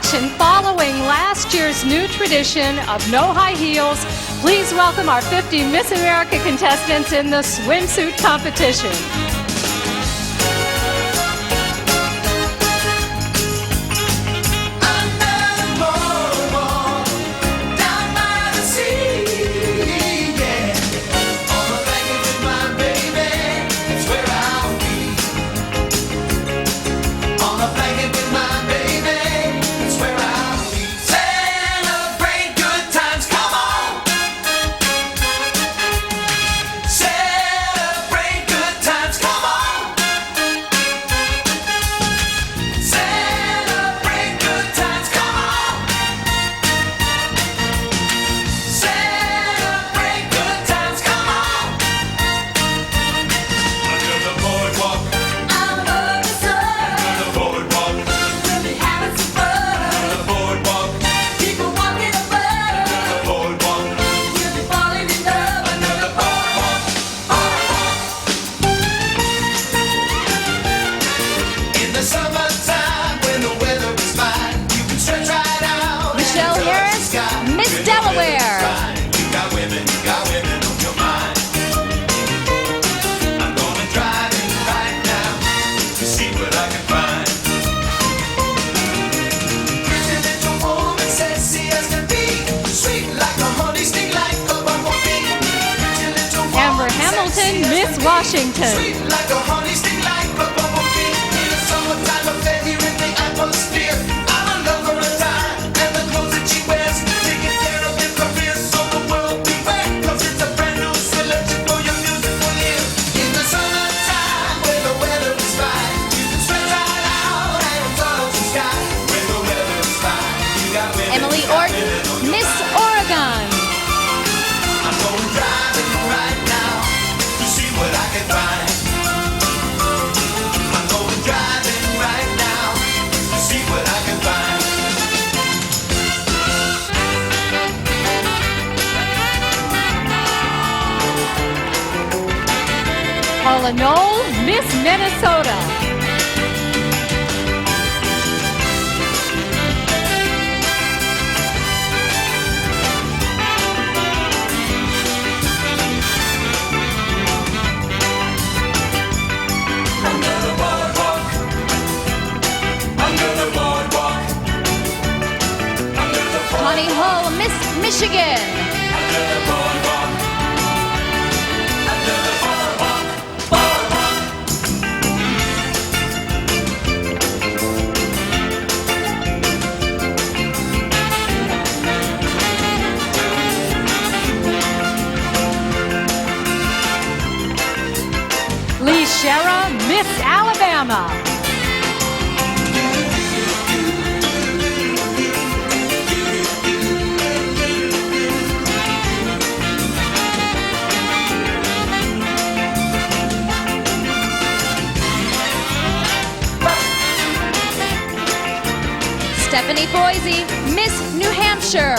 attention, following last year's new tradition of no high heels, please welcome our 50 Miss America contestants in the swimsuit competition. Delaware. You got women on your mind. I'm gonna drive in right now to see what I can find. Pretty little woman, sexy as can be, sweet like a honey, sting like a bumblebee. Pretty little woman, Amber Hamilton, Miss Washington. sweet like a honey, sting like a bumblebee. In the summertime, a fair here in the atmosphere. I'm in love all the time, and the clothes that she wears taking care of your career, so the world beware, 'cause it's a brand new selection for your musical year. In the summertime, when the weather is fine, you can stretch right out and touch the sky. When the weather is fine, you got women, Emily you got Orton, women on your Miss mind. Oregon. I'm going driving right now to see what I can find. I'm going driving right now to see what I can find. Paula Knoll, Miss Minnesota. Under the boardwalk, under the boardwalk, under the boardwalk, Connie Hull, Miss Michigan. under the boardwalk, under the boardwalk, boardwalk. Lishara, Miss Alabama. Stephanie Boise, Miss New Hampshire.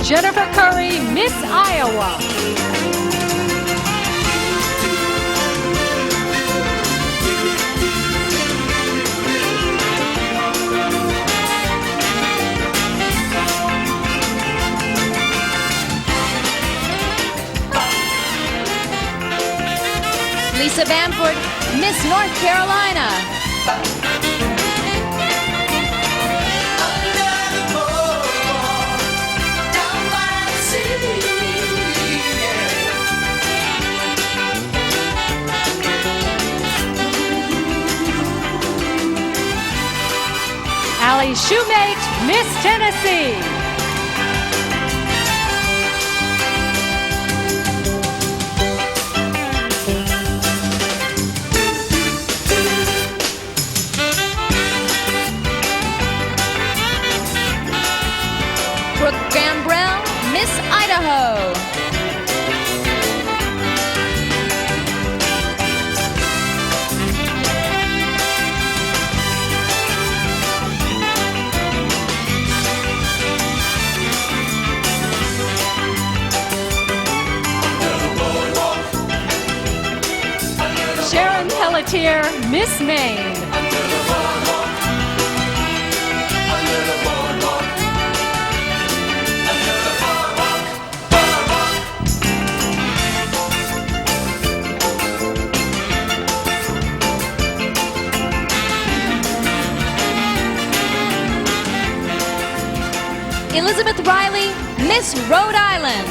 Jennifer Curry, Miss Iowa. Lisa Bamford, Miss North Carolina. Under the boardwalk, down by the sea, Allie Shoemate, Miss Tennessee. Brooke Gambrell, Miss Idaho. Pelletier, Miss Maine. Under the boardwalk. Under the boardwalk. Under the boardwalk. Boardwalk. Elizabeth Riley, Miss Rhode Island.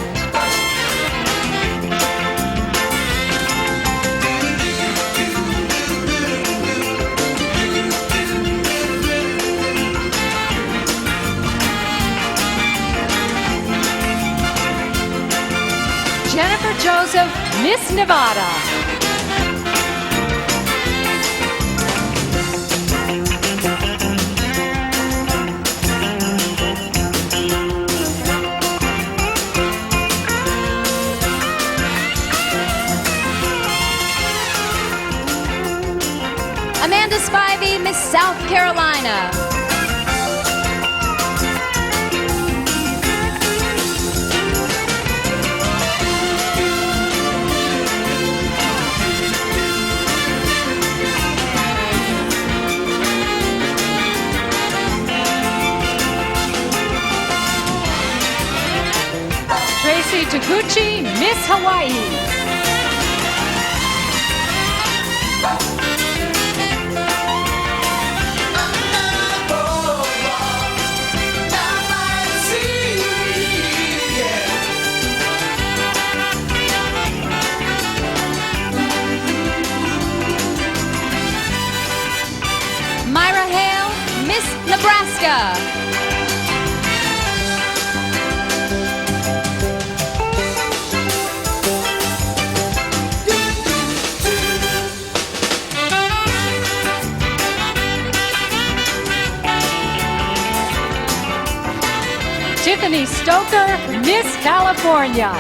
Jennifer Joseph, Miss Nevada. Amanda Spivey, Miss South Carolina. Tracy Toguchi, Miss Hawaii. Myra Hale, Miss Nebraska. Tiffany Stoker, Miss California.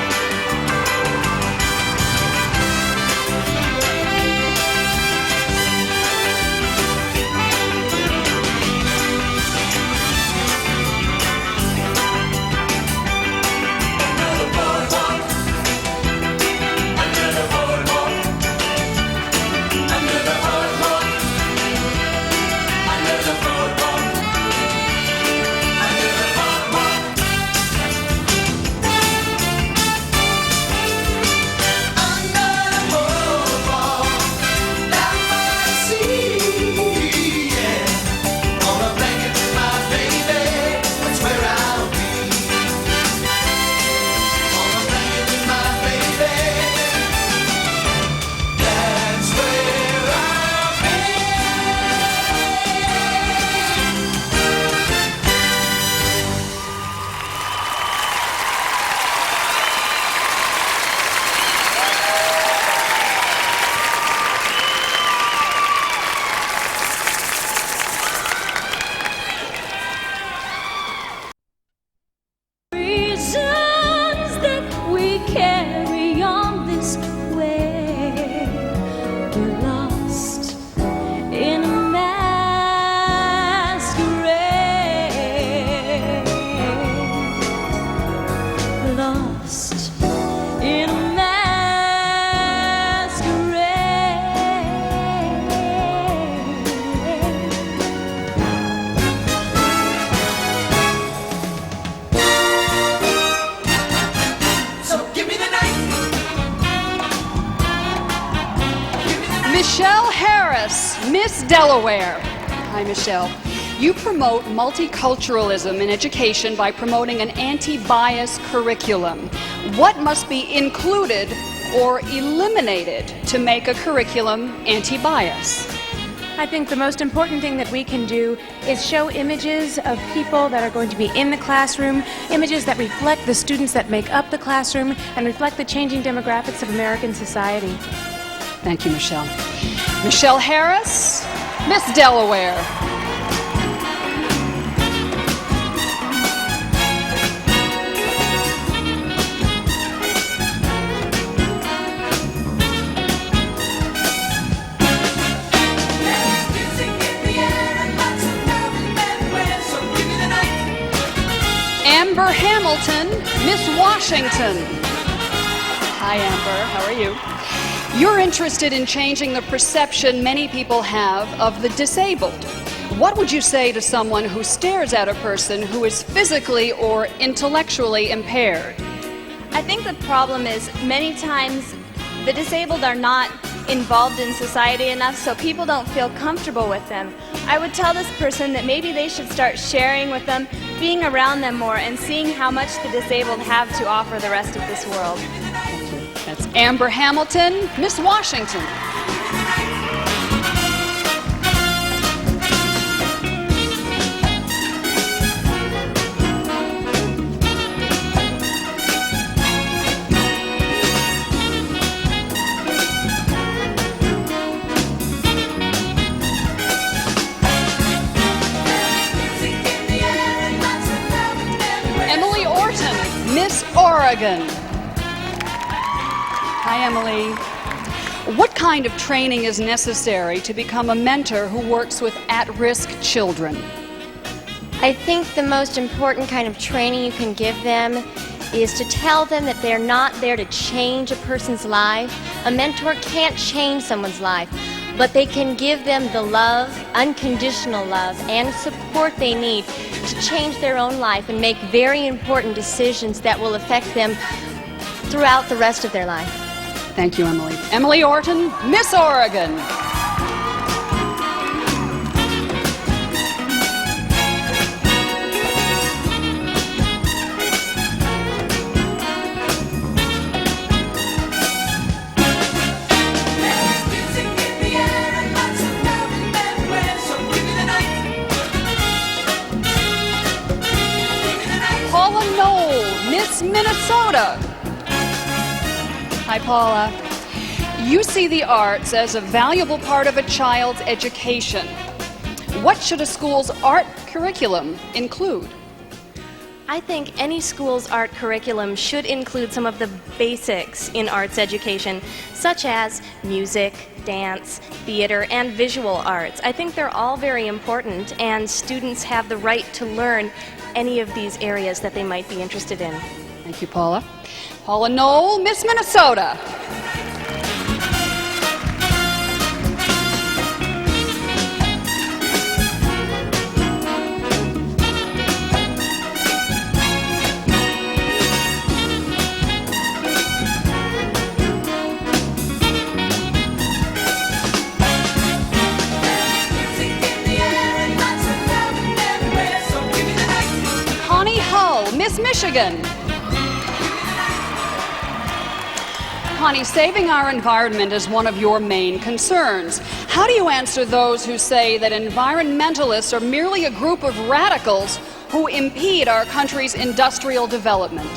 Miss Delaware. Hi, Michelle. You promote multiculturalism in education by promoting an anti-bias curriculum. What must be included or eliminated to make a curriculum anti-bias? I think the most important thing that we can do is show images of people that are going to be in the classroom, images that reflect the students that make up the classroom and reflect the changing demographics of American society. Thank you, Michelle. Michelle Harris, Miss Delaware. Amber Hamilton, Miss Washington. Hi, Amber. How are you? You're interested in changing the perception many people have of the disabled. What would you say to someone who stares at a person who is physically or intellectually impaired? I think the problem is many times the disabled are not involved in society enough, so people don't feel comfortable with them. I would tell this person that maybe they should start sharing with them, being around them more, and seeing how much the disabled have to offer the rest of this world. That's Amber Hamilton, Miss Washington. Miss Oregon. Hi, Emily. What kind of training is necessary to become a mentor who works with at-risk children? I think the most important kind of training you can give them is to tell them that they're not there to change a person's life. A mentor can't change someone's life, but they can give them the love, unconditional love, and support they need to change their own life and make very important decisions that will affect them throughout the rest of their life. Thank you, Emily. Emily Orton, Miss Oregon. Paula Knoll, Miss Minnesota. Hi, Paula. You see the arts as a valuable part of a child's education. What should a school's art curriculum include? I think any school's art curriculum should include some of the basics in arts education, such as music, dance, theater, and visual arts. I think they're all very important, and students have the right to learn any of these areas that they might be interested in. Thank you, Paula. Paula Knoll, Miss Minnesota. Miss Michigan. Connie, saving our environment is one of your main concerns. How do you answer those who say that environmentalists are merely a group of radicals who impede our country's industrial development?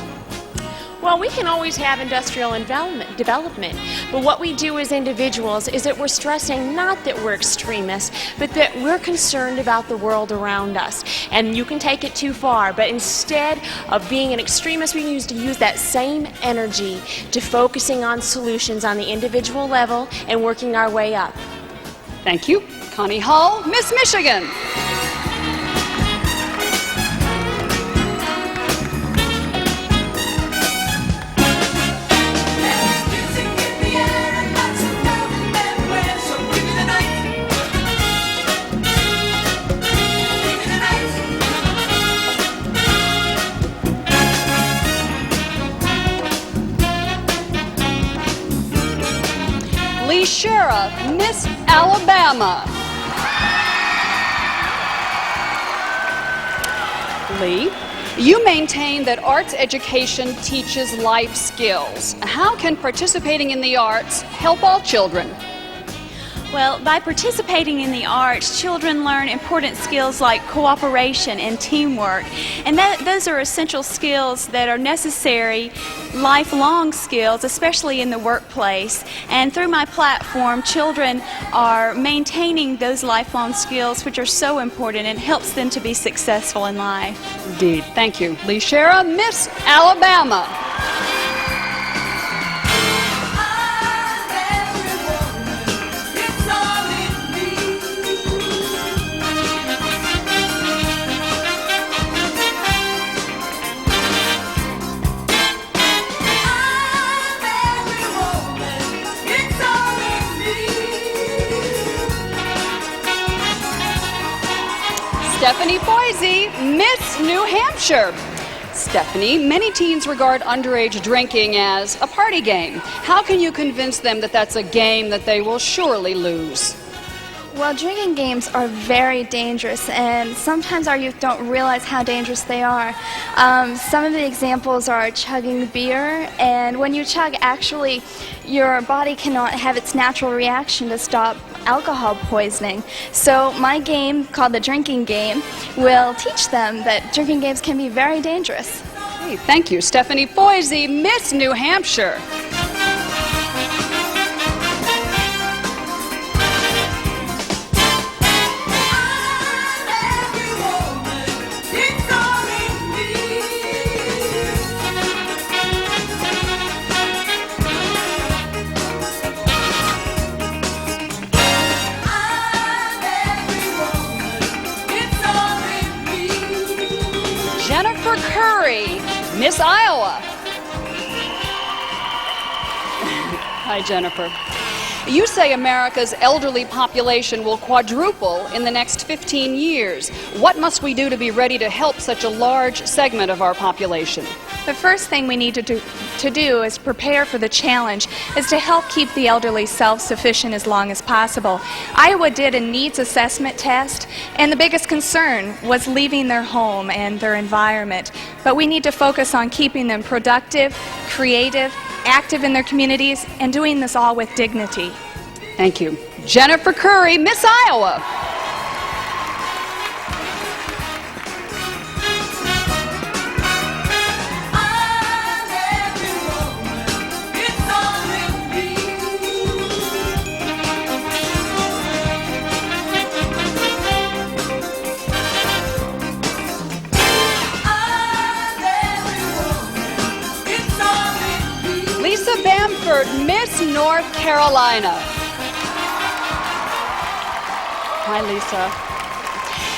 Well, we can always have industrial development, but what we do as individuals is that we're stressing not that we're extremists, but that we're concerned about the world around us. And you can take it too far, but instead of being an extremist, we need to use that same energy to focusing on solutions on the individual level and working our way up. Thank you. Connie Hull, Miss Michigan. Lishara, Miss Alabama. Lee, you maintain that arts education teaches life skills. How can participating in the arts help all children? Well, by participating in the arts, children learn important skills like cooperation and teamwork. And those are essential skills that are necessary, lifelong skills, especially in the workplace. And through my platform, children are maintaining those lifelong skills, which are so important and helps them to be successful in life. Indeed. Thank you. Lishara, Miss Alabama. Stephanie Boise, Miss New Hampshire. Stephanie, many teens regard underage drinking as a party game. How can you convince them that that's a game that they will surely lose? Well, drinking games are very dangerous, and sometimes our youth don't realize how dangerous they are. Some of the examples are chugging beer, and when you chug, actually, your body cannot have its natural reaction to stop alcohol poisoning. So my game, called the drinking game, will teach them that drinking games can be very dangerous. Hey, thank you, Stephanie Boise, Miss New Hampshire. Miss Iowa. Hi, Jennifer. You say America's elderly population will quadruple in the next 15 years. What must we do to be ready to help such a large segment of our population? The first thing we need to do is prepare for the challenge, is to help keep the elderly self-sufficient as long as possible. Iowa did a needs assessment test, and the biggest concern was leaving their home and their environment. But we need to focus on keeping them productive, creative, active in their communities, and doing this all with dignity. Thank you. Jennifer Curry, Miss Iowa. Miss North Carolina. Hi,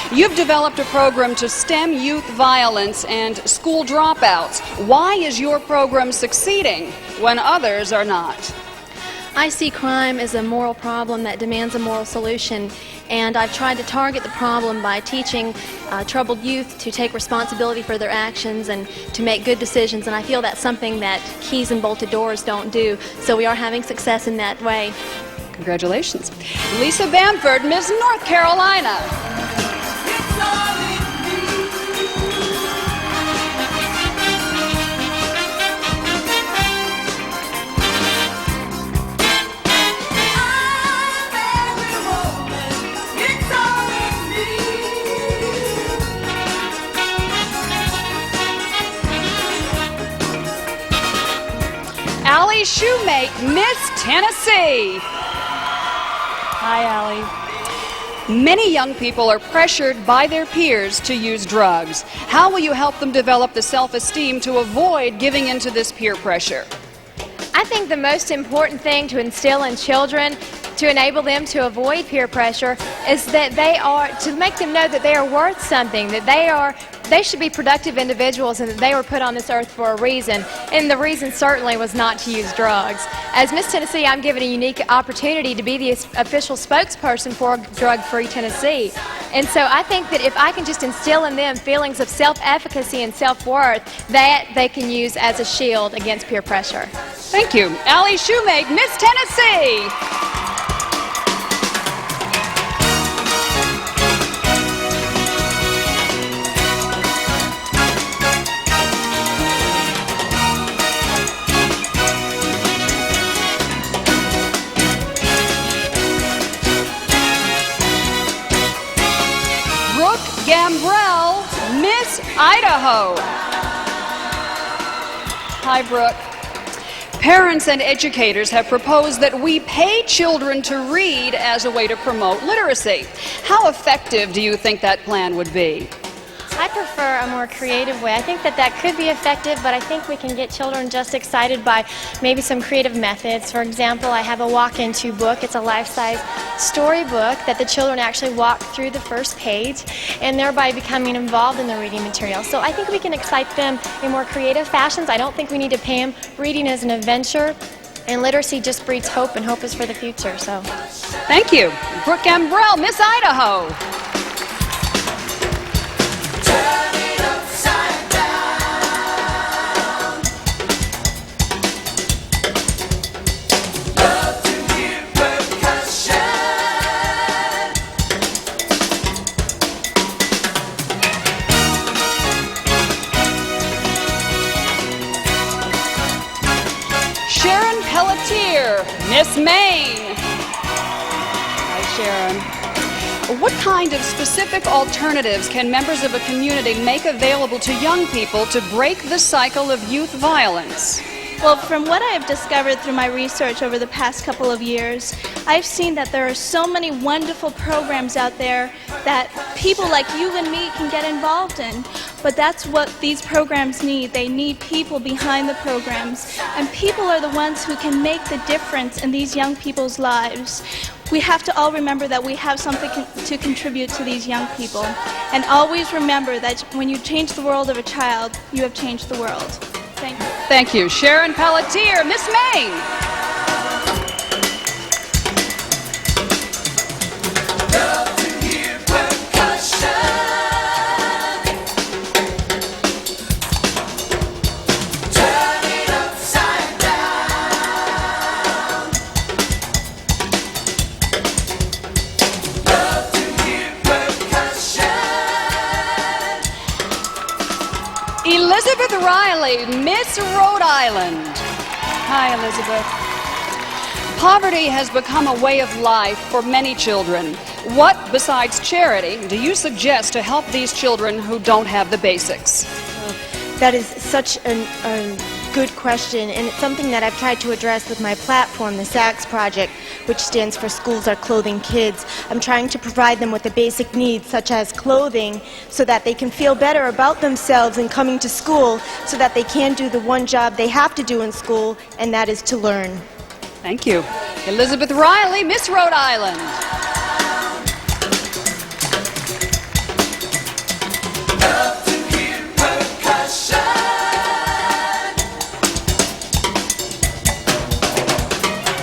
Lisa. You've developed a program to stem youth violence and school dropouts. Why is your program succeeding when others are not? I see crime as a moral problem that demands a moral solution, and I've tried to target the problem by teaching troubled youth to take responsibility for their actions and to make good decisions, and I feel that's something that keys and bolted doors don't do, so we are having success in that way. Congratulations. Lisa Bamford, Miss North Carolina. Allie Shoemake, Miss Tennessee. Hi, Allie. Many young people are pressured by their peers to use drugs. How will you help them develop the self-esteem to avoid giving into this peer pressure? I think the most important thing to instill in children to enable them to avoid peer pressure is that to make them know that they are worth something, that they should be productive individuals and that they were put on this earth for a reason, and the reason certainly was not to use drugs. As Miss Tennessee, I'm given a unique opportunity to be the official spokesperson for Drug-Free Tennessee. And so I think that if I can just instill in them feelings of self-efficacy and self-worth, that they can use as a shield against peer pressure. Thank you. Allie Shoemake, Miss Tennessee. Gambrell, Miss Idaho. Hi, Brooke. Parents and educators have proposed that we pay children to read as a way to promote literacy. How effective do you think that plan would be? I prefer a more creative way. I think that could be effective, but I think we can get children just excited by maybe some creative methods. For example, I have a walk-into book. It's a life-size storybook that the children actually walk through the first page and thereby becoming involved in the reading material. So I think we can excite them in more creative fashions. I don't think we need to pay them. Reading is an adventure, and literacy just breeds hope, and hope is for the future. So, thank you. Brooke Gambrell, Miss Idaho. Miss Maine. Hi, Sharon. What kind of specific alternatives can members of a community make available to young people to break the cycle of youth violence? Well, from what I have discovered through my research over the past couple of years, I've seen that there are so many wonderful programs out there that people like you and me can get involved in. But that's what these programs need. They need people behind the programs. And people are the ones who can make the difference in these young people's lives. We have to all remember that we have something to contribute to these young people. And always remember that when you change the world of a child, you have changed the world. Thank you. Thank you. Sharon Pelletier, Miss Maine. Love to hear percussion. Turn it upside down. Love to hear percussion. Elizabeth Riley, Miss Rhode Island. Hi, Elizabeth. Poverty has become a way of life for many children. What, besides charity, do you suggest to help these children who don't have the basics? That is such a good question, and it's something that I've tried to address with my platform, the SACS Project, which stands for Schools Are Clothing Kids. I'm trying to provide them with the basic needs, such as clothing, so that they can feel better about themselves in coming to school, so that they can do the one job they have to do in school, and that is to learn. Thank you. Elizabeth Riley, Miss Rhode Island. Love to hear percussion.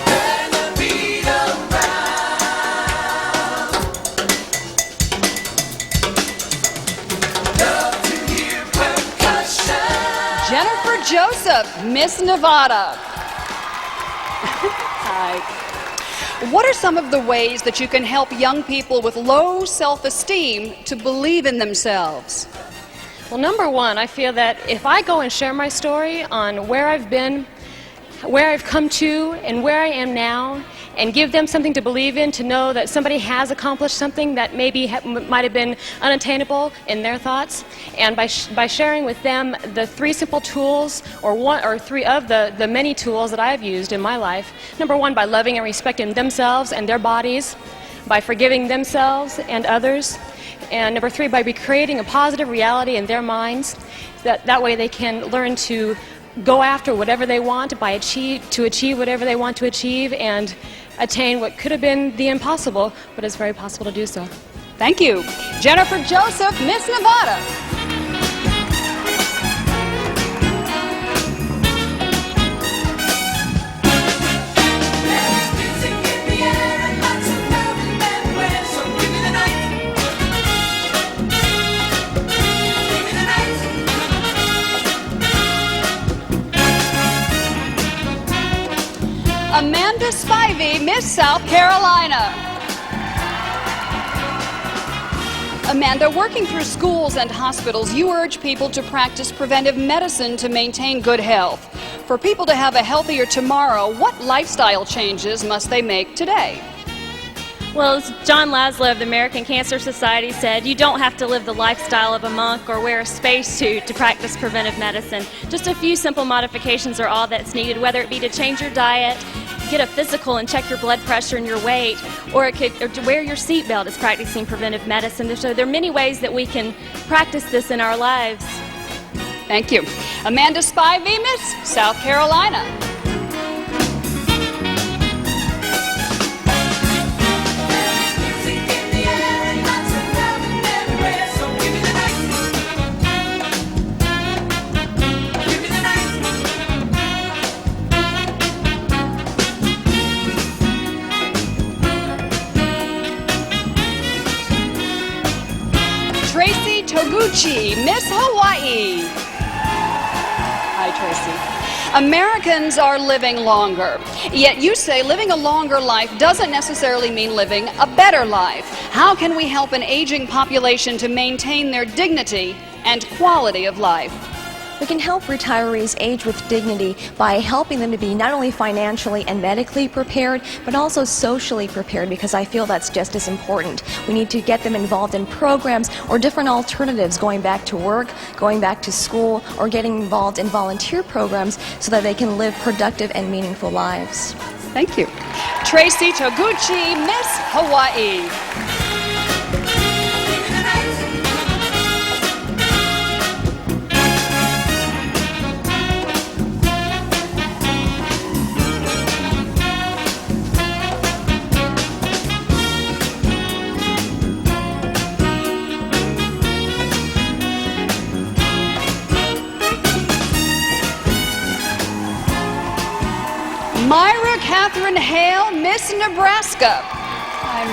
Turn the beat around. Love to hear percussion. Jennifer Joseph, Miss Nevada. Hi. What are some of the ways that you can help young people with low self-esteem to believe in themselves? Well, number one, I feel that if I go and share my story on where I've been, where I've come to, and where I am now, and give them something to believe in, to know that somebody has accomplished something that maybe might have been unattainable in their thoughts, and by sharing with them the three simple tools, or one or three of the many tools that I've used in my life. Number one, by loving and respecting themselves and their bodies, by forgiving themselves and others, and number three, by creating a positive reality in their minds. That way they can learn to go after whatever they want, to achieve whatever they want to achieve, and attain what could have been the impossible, but it's very possible to do so. Thank you. Jennifer Joseph, Miss Nevada. There's music in the air and lots of love everywhere, so give me the night. Give me the night. Amanda Spivey, Miss South Carolina. Amanda, working through schools and hospitals, you urge people to practice preventive medicine to maintain good health. For people to have a healthier tomorrow, what lifestyle changes must they make today? Well, as John Laszlo of the American Cancer Society said, you don't have to live the lifestyle of a monk or wear a spacesuit to practice preventive medicine. Just a few simple modifications are all that's needed, whether it be to change your diet, get a physical and check your blood pressure and your weight, or to wear your seatbelt is practicing preventive medicine. So there are many ways that we can practice this in our lives. Thank you. Amanda Spivey, Miss South Carolina. Tracy Toguchi, Miss Hawaii. Hi, Tracy. Americans are living longer, yet you say living a longer life doesn't necessarily mean living a better life. How can we help an aging population to maintain their dignity and quality of life? We can help retirees age with dignity by helping them to be not only financially and medically prepared, but also socially prepared, because I feel that's just as important. We need to get them involved in programs or different alternatives, going back to work, going back to school, or getting involved in volunteer programs so that they can live productive and meaningful lives. Thank you. Tracy Toguchi, Miss Hawaii. Myra Catherine Hale, Miss Nebraska. Hi,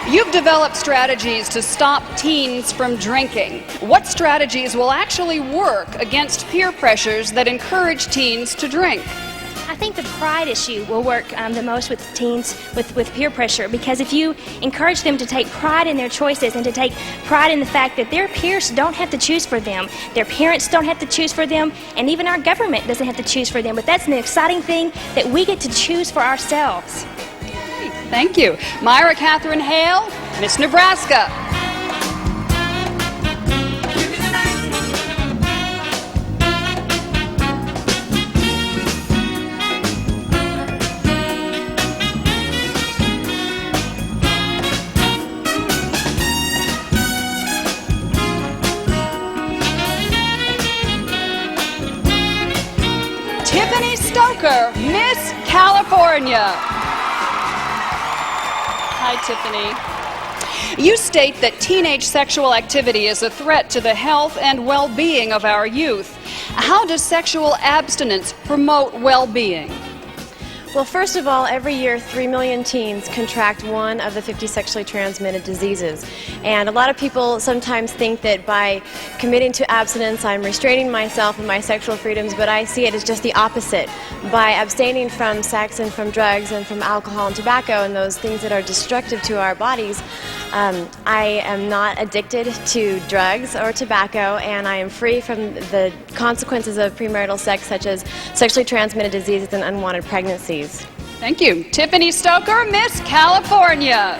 Myra. You've developed strategies to stop teens from drinking. What strategies will actually work against peer pressures that encourage teens to drink? I think the pride issue will work the most with teens with peer pressure, because if you encourage them to take pride in their choices and to take pride in the fact that their peers don't have to choose for them, their parents don't have to choose for them, and even our government doesn't have to choose for them, but that's an exciting thing that we get to choose for ourselves. Thank you. Myra Catherine Hale, Miss Nebraska. Stoker, Miss California. Hi, Tiffany. You state that teenage sexual activity is a threat to the health and well-being of our youth. How does sexual abstinence promote well-being? Well, first of all, every year 3 million teens contract one of the 50 sexually transmitted diseases. And a lot of people sometimes think that by committing to abstinence, I'm restraining myself and my sexual freedoms, but I see it as just the opposite. By abstaining from sex and from drugs and from alcohol and tobacco and those things that are destructive to our bodies, I am not addicted to drugs or tobacco, and I am free from the consequences of premarital sex, such as sexually transmitted diseases and unwanted pregnancies. Thank you. Tiffany Stoker, Miss California.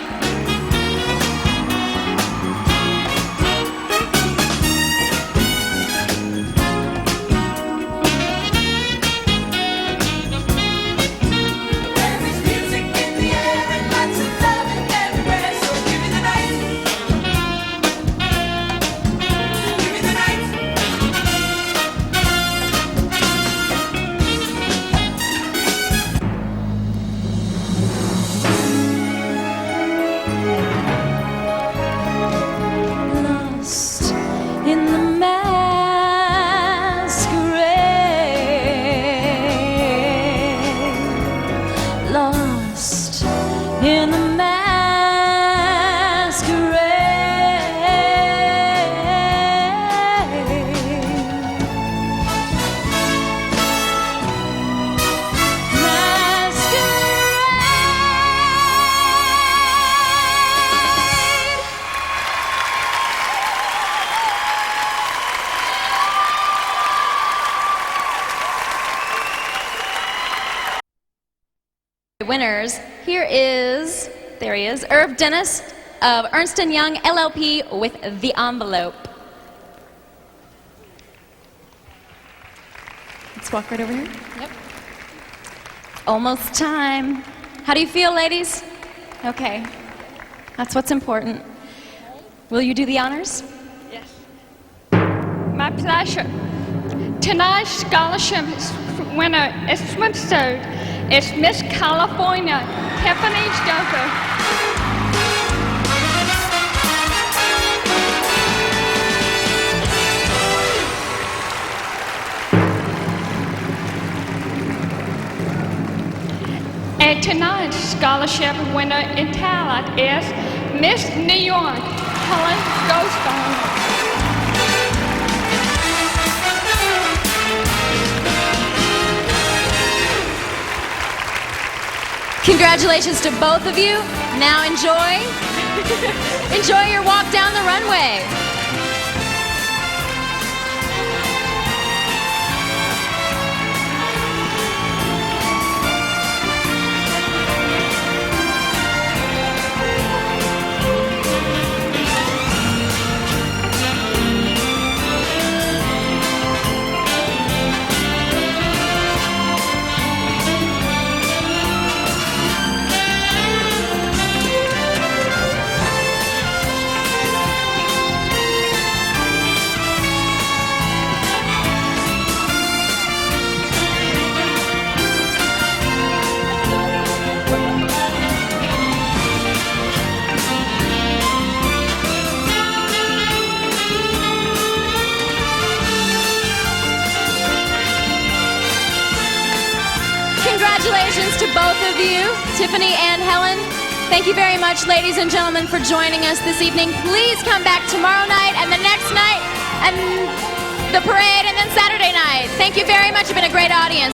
Winners, there he is, Irv Dennis of Ernst & Young LLP with the envelope. Let's walk right over here. Yep. Almost time. How do you feel, ladies? Okay. That's what's important. Will you do the honors? Yes. My pleasure. Tonight's scholarship winner is Swimsuit. It's Miss California, Tiffany Stoker. And tonight's scholarship winner in talent is Miss New York, Helen Ghostbone. Congratulations to both of you. Now enjoy your walk down the runway. Congratulations to both of you, Tiffany and Helen. Thank you very much, ladies and gentlemen, for joining us this evening. Please come back tomorrow night and the next night and the parade and then Saturday night. Thank you very much. You've been a great audience.